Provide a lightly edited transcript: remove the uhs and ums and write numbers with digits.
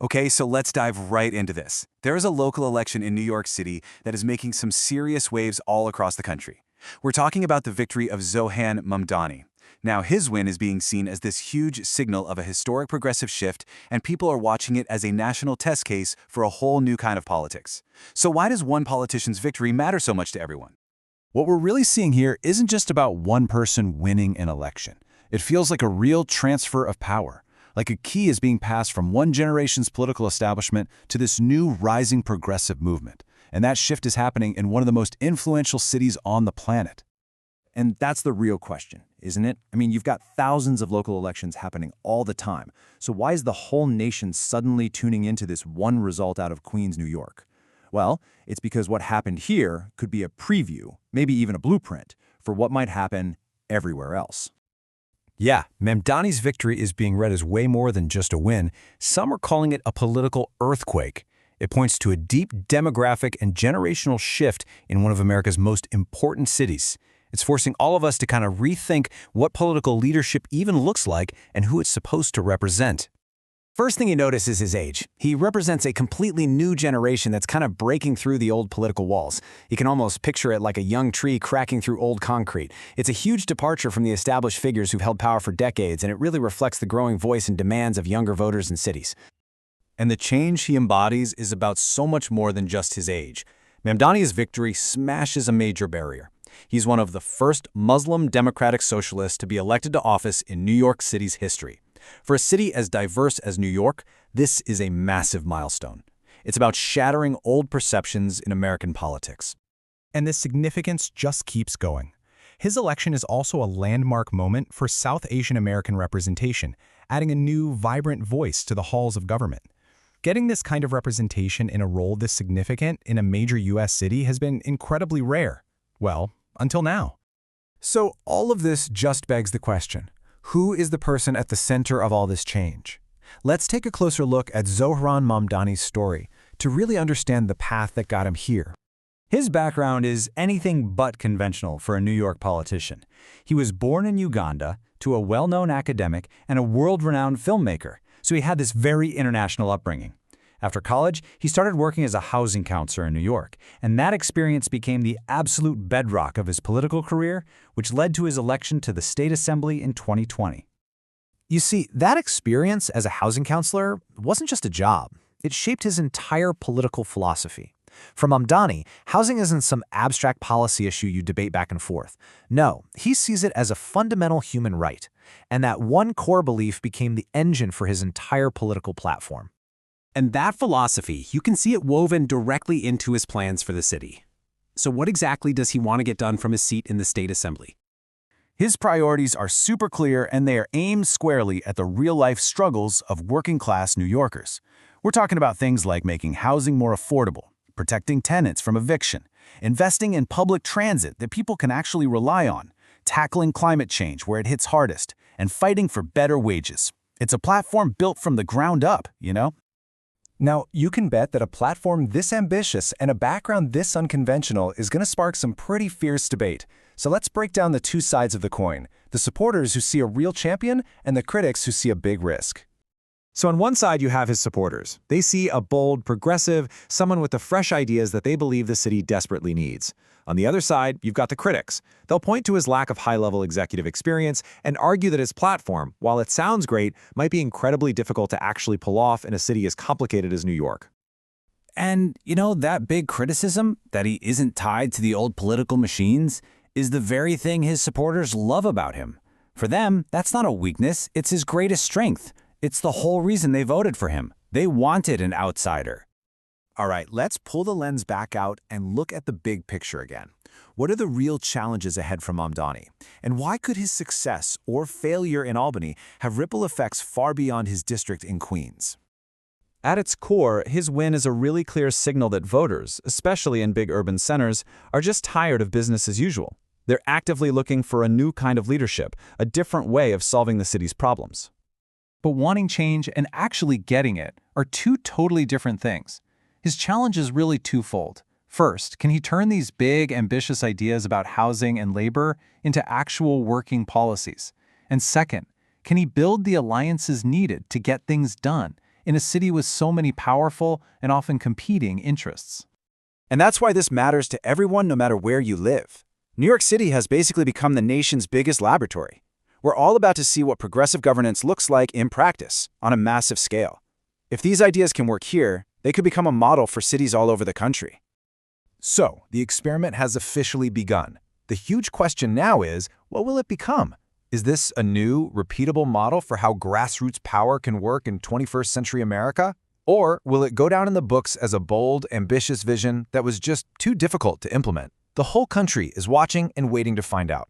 Okay, so let's dive right into this. There is a local election in New York City that is making some serious waves all across the country. We're talking about the victory of Zohran Mamdani. Now, his win is being seen as this huge signal of a historic progressive shift, and people are watching it as a national test case for a whole new kind of politics. So why does one politician's victory matter so much to everyone? What we're really seeing here isn't just about one person winning an election. It feels like a real transfer of power, like a key is being passed from one generation's political establishment to this new rising progressive movement. And that shift is happening in one of the most influential cities on the planet. And that's the real question, isn't it? I mean, you've got thousands of local elections happening all the time. So why is the whole nation suddenly tuning into this one result out of Queens, New York? Well, it's because what happened here could be a preview, maybe even a blueprint, for what might happen everywhere else. Yeah, Mamdani's victory is being read as way more than just a win. Some are calling it a political earthquake. It points to a deep demographic and generational shift in one of America's most important cities. It's forcing all of us to kind of rethink what political leadership even looks like and who it's supposed to represent. First thing you notice is his age. He represents a completely new generation that's kind of breaking through the old political walls. You can almost picture it like a young tree cracking through old concrete. It's a huge departure from the established figures who've held power for decades, and it really reflects the growing voice and demands of younger voters and cities. And the change he embodies is about so much more than just his age. Mamdani's victory smashes a major barrier. He's one of the first Muslim democratic socialists to be elected to office in New York City's history. For a city as diverse as New York, this is a massive milestone. It's about shattering old perceptions in American politics. And this significance just keeps going. His election is also a landmark moment for South Asian American representation, adding a new, vibrant voice to the halls of government. Getting this kind of representation in a role this significant in a major U.S. city has been incredibly rare. Well, until now. So all of this just begs the question, who is the person at the center of all this change? Let's take a closer look at Zohran Mamdani's story to really understand the path that got him here. His background is anything but conventional for a New York politician. He was born in Uganda to a well-known academic and a world-renowned filmmaker, so he had this very international upbringing. After college, he started working as a housing counselor in New York, and that experience became the absolute bedrock of his political career, which led to his election to the State Assembly in 2020. You see, that experience as a housing counselor wasn't just a job. It shaped his entire political philosophy. For Mamdani, housing isn't some abstract policy issue you debate back and forth. No, he sees it as a fundamental human right, and that one core belief became the engine for his entire political platform. And that philosophy, you can see it woven directly into his plans for the city. So what exactly does he want to get done from his seat in the State Assembly? His priorities are super clear, and they are aimed squarely at the real-life struggles of working-class New Yorkers. We're talking about things like making housing more affordable, protecting tenants from eviction, investing in public transit that people can actually rely on, tackling climate change where it hits hardest, and fighting for better wages. It's a platform built from the ground up, you know? Now, you can bet that a platform this ambitious and a background this unconventional is going to spark some pretty fierce debate. So let's break down the two sides of the coin, the supporters who see a real champion and the critics who see a big risk. So on one side, you have his supporters. They see a bold, progressive, someone with the fresh ideas that they believe the city desperately needs. On the other side, you've got the critics. They'll point to his lack of high-level executive experience and argue that his platform, while it sounds great, might be incredibly difficult to actually pull off in a city as complicated as New York. And, you know, that big criticism, that he isn't tied to the old political machines, is the very thing his supporters love about him. For them, that's not a weakness, it's his greatest strength. It's the whole reason they voted for him. They wanted an outsider. All right, let's pull the lens back out and look at the big picture again. What are the real challenges ahead for Mamdani? And why could his success or failure in Albany have ripple effects far beyond his district in Queens? At its core, his win is a really clear signal that voters, especially in big urban centers, are just tired of business as usual. They're actively looking for a new kind of leadership, a different way of solving the city's problems. But wanting change and actually getting it are two totally different things. His challenge is really twofold. First, can he turn these big, ambitious ideas about housing and labor into actual working policies? And second, can he build the alliances needed to get things done, in a city with so many powerful and often competing interests. And that's why this matters to everyone no matter where you live. New York City has basically become the nation's biggest laboratory. We're all about to see what progressive governance looks like in practice, on a massive scale. If these ideas can work here, they could become a model for cities all over the country. So, the experiment has officially begun. The huge question now is, what will it become? Is this a new, repeatable model for how grassroots power can work in 21st century America? Or will it go down in the books as a bold, ambitious vision that was just too difficult to implement? The whole country is watching and waiting to find out.